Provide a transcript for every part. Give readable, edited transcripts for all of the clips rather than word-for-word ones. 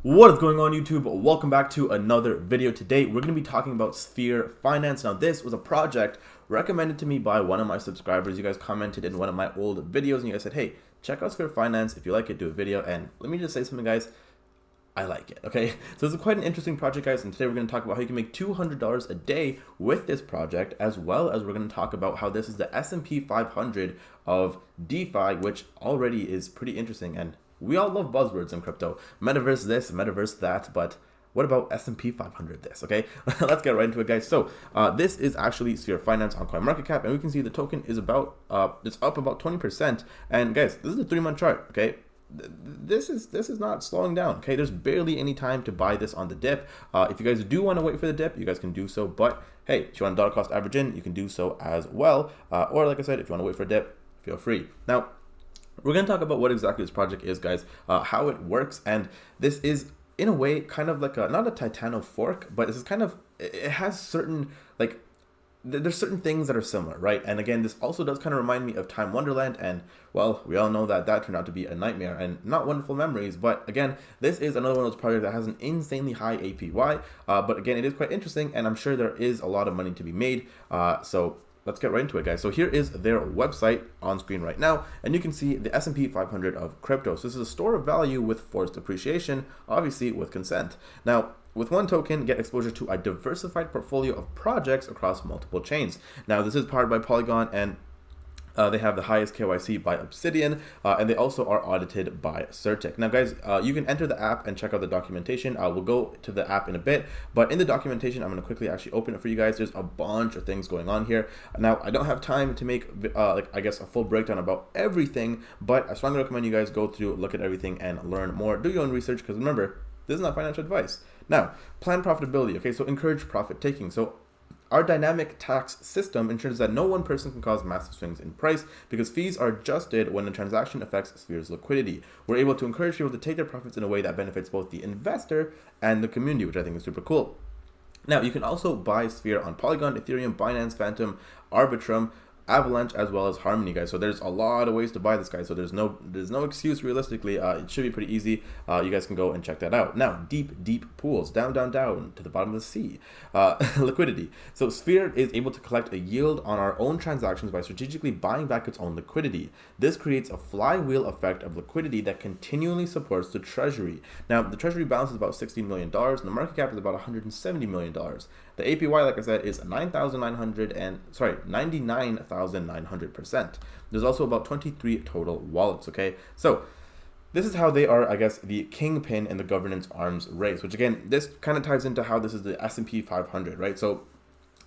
What is going on, YouTube? Welcome back to another video. Today we're going to be talking about Sphere Finance. Now this was a project recommended to me by one of my subscribers. You guys commented in one of my old videos and you guys said, hey, check out Sphere Finance. If you like it, do a video. And let me just say something, guys. I like it, okay? So this is quite an interesting project, guys, and today we're going to talk about how you can make $200 a day with this project, as well as we're going to talk about how this is the S&P 500 of DeFi, which already is pretty interesting, and we all love buzzwords in crypto. Metaverse this, metaverse that, but what about S&P 500 this, okay? Let's get right into it, guys. So this is actually Sphere Finance on CoinMarketCap, and we can see the token is about, it's up about 20%, and guys, this is a 3-month chart, okay? This is not slowing down, okay? There's barely any time to buy this on the dip. If you guys do want to wait for the dip, you guys can do so, but hey, if you want dollar cost average in, you can do so as well. Or like I said, if you want to wait for a dip, feel free. Now, we're going to talk about what exactly this project is, guys, how it works, and this is in a way kind of like not a Titano fork, but this is kind of, it has certain, like, there's certain things that are similar, right? And again, this also does kind of remind me of Time Wonderland, and well, we all know that that turned out to be a nightmare and not wonderful memories. But again, this is another one of those projects that has an insanely high APY, but again, it is quite interesting, and I'm sure there is a lot of money to be made. So let's get right into it, guys. So here is their website on screen right now, and you can see the S&P 500 of crypto. So this is a store of value with forced appreciation, obviously with consent. Now, with one token, get exposure to a diversified portfolio of projects across multiple chains. Now, this is powered by Polygon, and they have the highest KYC by Obsidian, and they also are audited by Certic. Now, guys, you can enter the app and check out the documentation. We'll go to the app in a bit, but in the documentation, I'm going to quickly actually open it for you guys. There's a bunch of things going on here. Now, I don't have time to make, like, I guess, a full breakdown about everything, but I strongly recommend you guys go through, look at everything, and learn more. Do your own research, because remember, this is not financial advice. Now, plan profitability. Okay, so encourage profit taking. So our dynamic tax system ensures that no one person can cause massive swings in price because fees are adjusted when the transaction affects Sphere's liquidity. We're able to encourage people to take their profits in a way that benefits both the investor and the community, which I think is super cool. Now, you can also buy Sphere on Polygon, Ethereum, Binance, Phantom, Arbitrum, Avalanche, as well as Harmony, guys. So there's a lot of ways to buy this, guy. So there's no excuse realistically. It should be pretty easy. You guys can go and check that out. Now, deep pools, down to the bottom of the sea. Liquidity. So Sphere is able to collect a yield on our own transactions by strategically buying back its own liquidity. This creates a flywheel effect of liquidity that continually supports the treasury. Now, the treasury balance is about $16 million, and the market cap is about $170 million. The APY, like I said, is 99,900%. There's also about 23 total wallets, okay? So this is how they are, I guess, the kingpin in the governance arms race, which again, this kind of ties into how this is the S&P 500, right? So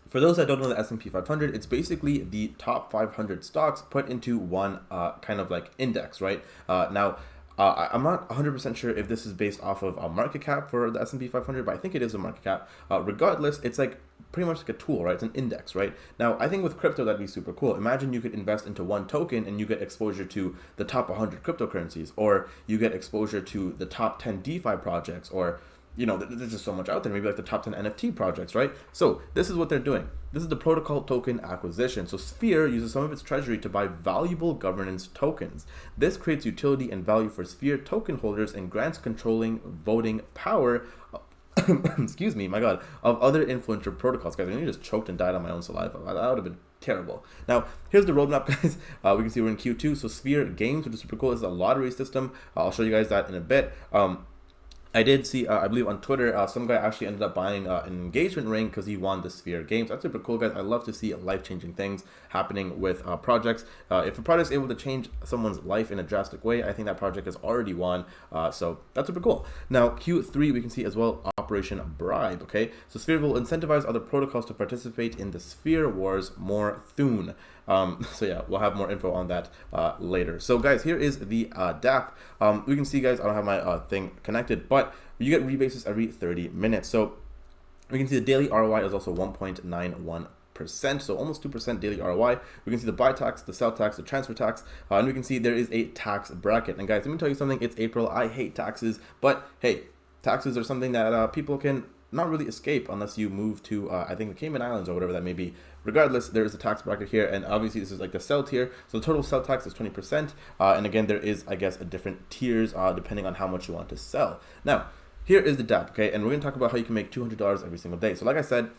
for those that don't know the S&P 500, it's basically the top 500 stocks put into one kind of like index, right? Now, I'm not 100% sure if this is based off of a market cap for the S&P 500, but I think it is a market cap. Regardless, it's like pretty much like a tool, right? It's an index, right? Now, I think with crypto, that'd be super cool. Imagine you could invest into one token and you get exposure to the top 100 cryptocurrencies, or you get exposure to the top 10 DeFi projects, or you know, there's just so much out there, maybe like the top 10 NFT projects, right? So this is what they're doing. This is the protocol token acquisition. So Sphere uses some of its treasury to buy valuable governance tokens. This creates utility and value for Sphere token holders and grants controlling voting power, excuse me, my God, of other influential protocols. Guys, I just choked and died on my own saliva. That would have been terrible. Now, here's the roadmap, guys. We can see we're in Q2. So Sphere Games, which is super cool, is a lottery system. I'll show you guys that in a bit. I did see, I believe on Twitter, some guy actually ended up buying an engagement ring because he won the Sphere Games. That's super cool, guys. I love to see life-changing things happening with projects. If a project is able to change someone's life in a drastic way, I think that project has already won. So that's super cool. Now, Q3, we can see as well Operation Bribe, okay? So Sphere will incentivize other protocols to participate in the Sphere Wars more soon. So yeah, we'll have more info on that later. So guys, here is the DApp. We can see, guys, I don't have my thing connected, but you get rebases every 30 minutes. So we can see the daily ROI is also 1.91%, so almost 2% daily ROI. We can see the buy tax, the sell tax, the transfer tax, and we can see there is a tax bracket. And guys, let me tell you something. It's April. I hate taxes, but hey, taxes are something that people can not really escape unless you move to, I think, the Cayman Islands or whatever that may be. Regardless, there is a tax bracket here, and obviously this is like the sell tier. So the total sell tax is 20%. And again, there is, I guess, a different tiers depending on how much you want to sell. Now, here is the dApp, okay? And we're gonna talk about how you can make $200 every single day. So like I said,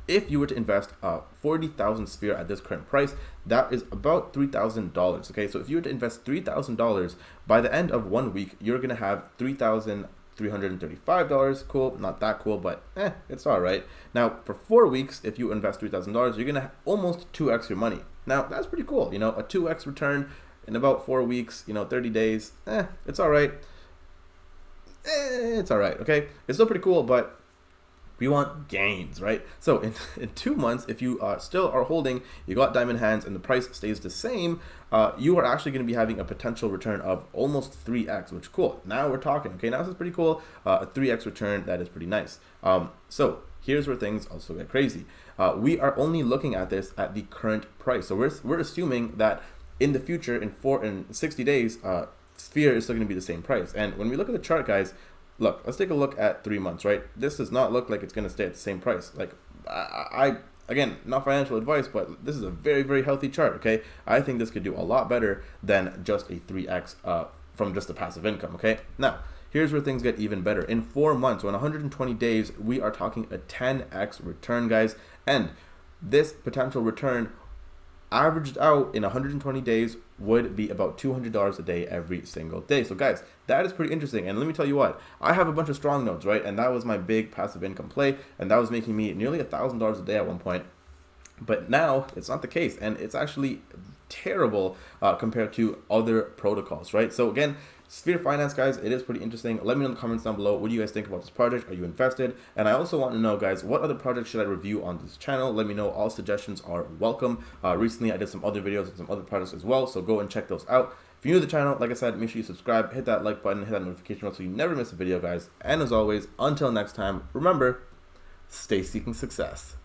if you were to invest 40,000 Sphere at this current price, that is about $3,000, okay? So if you were to invest $3,000, by the end of 1 week, you're gonna have $3,335. Cool, not that cool, but it's all right. Now, for 4 weeks, if you invest $3,000, you're gonna almost 2x your money. Now, that's pretty cool, you know, a 2x return in about 4 weeks, you know, 30 days, it's all right. It's all right, okay? It's still pretty cool, but we want gains, right? So in 2 months, if you still are holding, you got diamond hands and the price stays the same, you are actually going to be having a potential return of almost 3x, which is cool. Now we're talking, okay? Now this is pretty cool. A 3x return, that is pretty nice. So here's where things also get crazy. We are only looking at this at the current price. So we're assuming that in the future, in 60 days, Sphere is still going to be the same price. And when we look at the chart, guys, look, let's take a look at 3 months, right? This does not look like it's going to stay at the same price. Like, I again, not financial advice, but this is a very, very healthy chart, okay? I think this could do a lot better than just a 3x from just the passive income, okay? Now, here's where things get even better. In 4 months, so in 120 days, we are talking a 10x return, guys. And this potential return averaged out in 120 days would be about $200 a day every single day. So guys, that is pretty interesting. And let me tell you what, I have a bunch of strong nodes, right? And that was my big passive income play, and that was making me nearly $1,000 a day at one point. But now it's not the case, and it's actually terrible compared to other protocols, right? So again, Sphere Finance, guys, it is pretty interesting. Let me know in the comments down below, what do you guys think about this project? Are you invested? And I also want to know, guys, what other projects should I review on this channel? Let me know. All suggestions are welcome. Recently, I did some other videos and some other projects as well, so go and check those out. If you're new to the channel, like I said, make sure you subscribe, hit that like button, hit that notification bell so you never miss a video, guys. And as always, until next time, remember, stay seeking success.